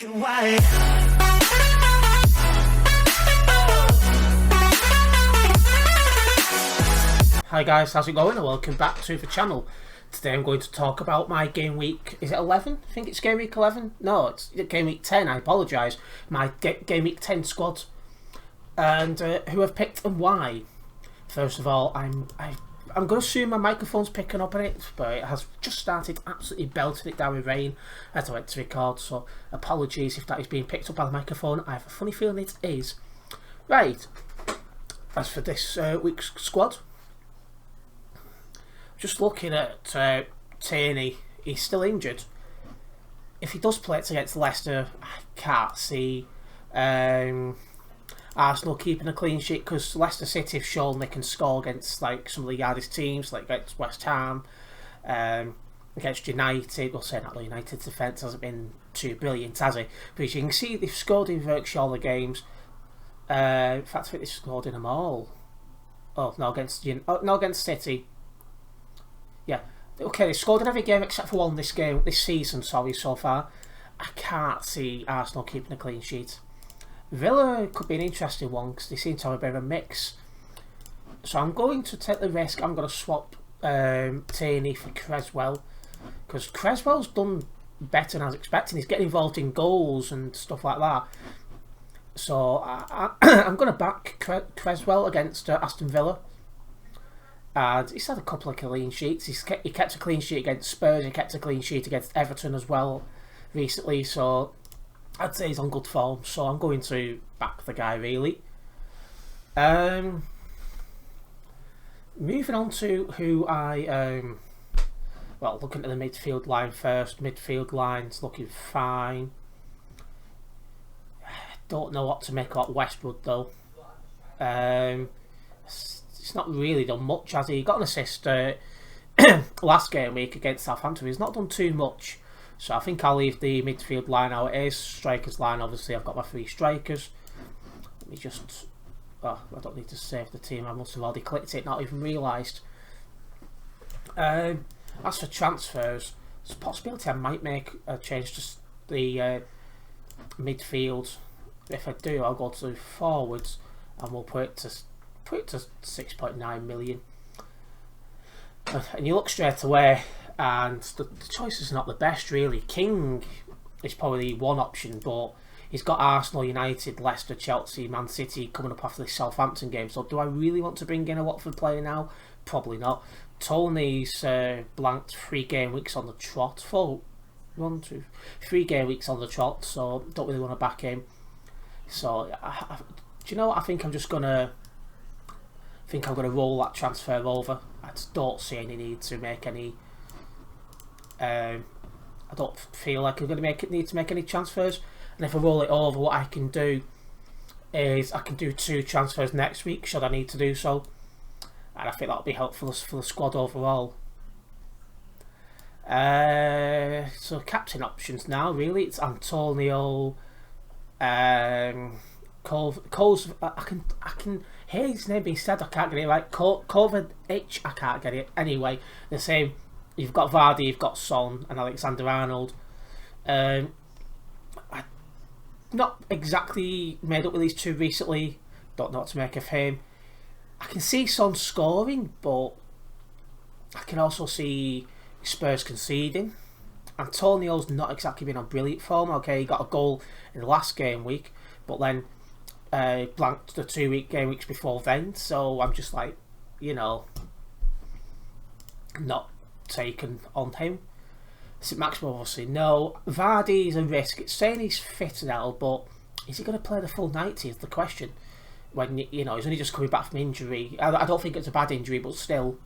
and white. Hi guys, how's it going and welcome back to the channel. Today I'm going to talk about my game week, is it 11? I think it's game week 11? No, it's game week 10, I apologise. My game week 10 squad. And who I've picked and why. First of all, I'm going to assume my microphone's picking up on it, but it has just started absolutely belting it down with rain as I went to record, so apologies if that is being picked up by the microphone. I have a funny feeling it is. Right, as for this week's squad, just looking at Tierney, he's still injured. If he does play it against Leicester, I can't see Arsenal keeping a clean sheet, because Leicester City have shown they can score against like some of the hardest teams, like against West Ham, against United. Well, saying that United's defence hasn't been too brilliant, has it? But as you can see, they've scored in virtually all the games. In fact, I think they've scored in them all. Oh no, against City. Yeah, okay, they scored in every game except for one this season. Sorry, so far. I can't see Arsenal keeping a clean sheet. Villa could be an interesting one because they seem to have a bit of a mix. So I'm going to take the risk. I'm going to swap Tierney for Cresswell, because Cresswell's done better than I was expecting. He's getting involved in goals and stuff like that. So I'm going to back Cresswell against Aston Villa. And he's had a couple of clean sheets. He kept a clean sheet against Spurs. He kept a clean sheet against Everton as well recently. So I'd say he's on good form. So I'm going to back the guy, really. Moving on to who I... well, looking at the midfield line first. Midfield line's looking fine. Don't know what to make about Westwood, though. It's not really done much, has he? He got an assist last game week against Southampton. He's not done too much, so I think I'll leave the midfield line how it is. Strikers line, obviously I've got my 3 strikers. Let me just... oh, I don't need to save the team, I must have already clicked it, not even realised. As for transfers, there's a possibility I might make a change to the midfield. If I do, I'll go to forwards and we'll put it to 6.9 million. And you look straight away and the choice is not the best, really. King is probably one option, but he's got Arsenal, United, Leicester, Chelsea, Man City coming up after this Southampton game. So do I really want to bring in a Watford player now? Probably not. Tony's blanked 3 game weeks on the trot. 3 game weeks on the trot, so don't really want to back him. So do you know what? I think I'm just gonna roll that transfer over. I just don't see any need to make any. I don't feel like I'm going to need to make any transfers. And if I roll it over, what I can do is I can do 2 transfers next week should I need to do so. And I think that'll be helpful for the squad overall. So captain options now, really, it's Antonio. Cole's, I can hear his name being said, I can't get it right. Kovacic, I can't get it. Anyway, the same. You've got Vardy, you've got Son and Alexander-Arnold. I'm not exactly made up with these 2 recently. Don't know what to make of him. I can see Son scoring, but I can also see Spurs conceding. Antonio's not exactly been on brilliant form. Okay, he got a goal in the last game week, but then blanked the 2 game weeks before then. So I'm just like, you know, not taken on him. St. Maxwell, obviously no. Vardy's a risk. It's saying he's fit now, but is he going to play the full 90 is the question. When you know he's only just coming back from injury. I don't think it's a bad injury, but still.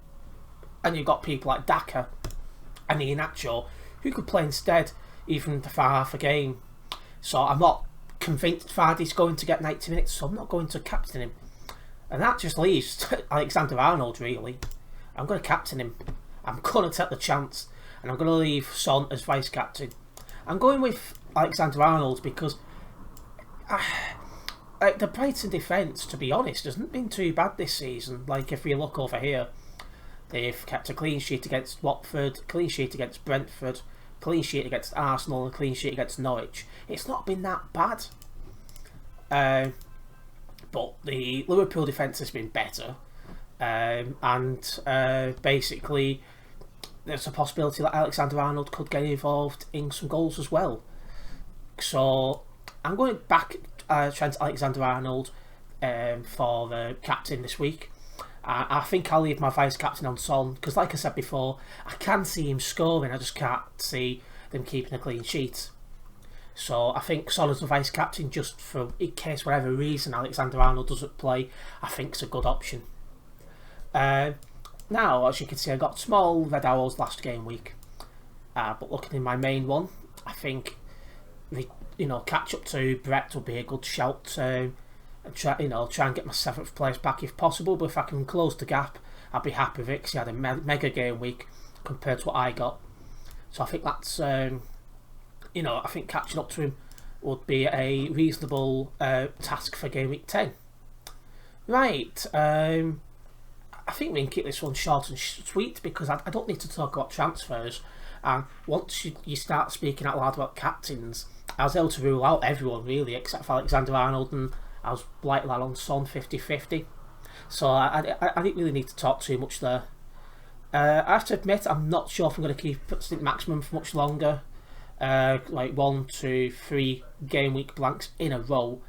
And you've got people like Daka and Iheanacho who could play instead, even for half a game. So I'm not convinced Vardy's going to get 90 minutes, so I'm not going to captain him. And that just leaves Alexander-Arnold, really. I'm going to captain him. I'm going to take the chance, and I'm going to leave Son as vice-captain. I'm going with Alexander-Arnold because the Brighton defence, to be honest, hasn't been too bad this season. Like, if we look over here, they've kept a clean sheet against Watford, clean sheet against Brentford, clean sheet against Arsenal and a clean sheet against Norwich. It's not been that bad. But the Liverpool defence has been better. Basically, there's a possibility that Alexander-Arnold could get involved in some goals as well. So I'm going back Trent Alexander-Arnold for the captain this week. I think I'll leave my vice-captain on Son, because like I said before, I can see him scoring, I just can't see them keeping a clean sheet. So I think Son as the vice-captain, just for in case whatever reason Alexander-Arnold doesn't play, I think it's a good option. Now, as you can see, I got small red arrows last game week, but looking in my main one, I think the catch up to Brett will be a good shout. And try and get my 7th place back if possible. But if I can close the gap, I'll be happy with it, because he had a mega game week compared to what I got. So I think that's I think catching up to him would be a reasonable task for game week 10. Right. I think we can keep this one short and sweet, because I don't need to talk about transfers. And once you start speaking out loud about captains, I was able to rule out everyone really except for Alexander-Arnold, and I was like that on Son 50-50. So I didn't really need to talk too much there. I have to admit, I'm not sure if I'm going to keep Stint Maximum for much longer. Like 1, 2, 3 game week blanks in a row.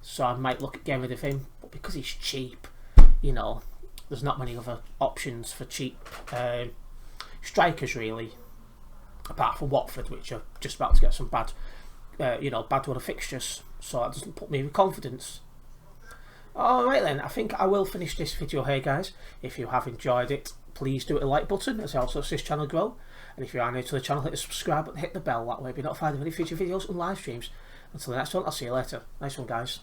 So I might look at getting rid of him. But because he's cheap, there's not many other options for cheap strikers really. Apart from Watford, which are just about to get some bad run of fixtures, so that doesn't put me with confidence. Alright then, I think I will finish this video here, guys. If you have enjoyed it, please do hit the like button, as it also assists this channel grow. And if you are new to the channel, hit the subscribe button, hit the bell, that way you'll be notified of any future videos and live streams. Until the next one, I'll see you later. Nice one, guys.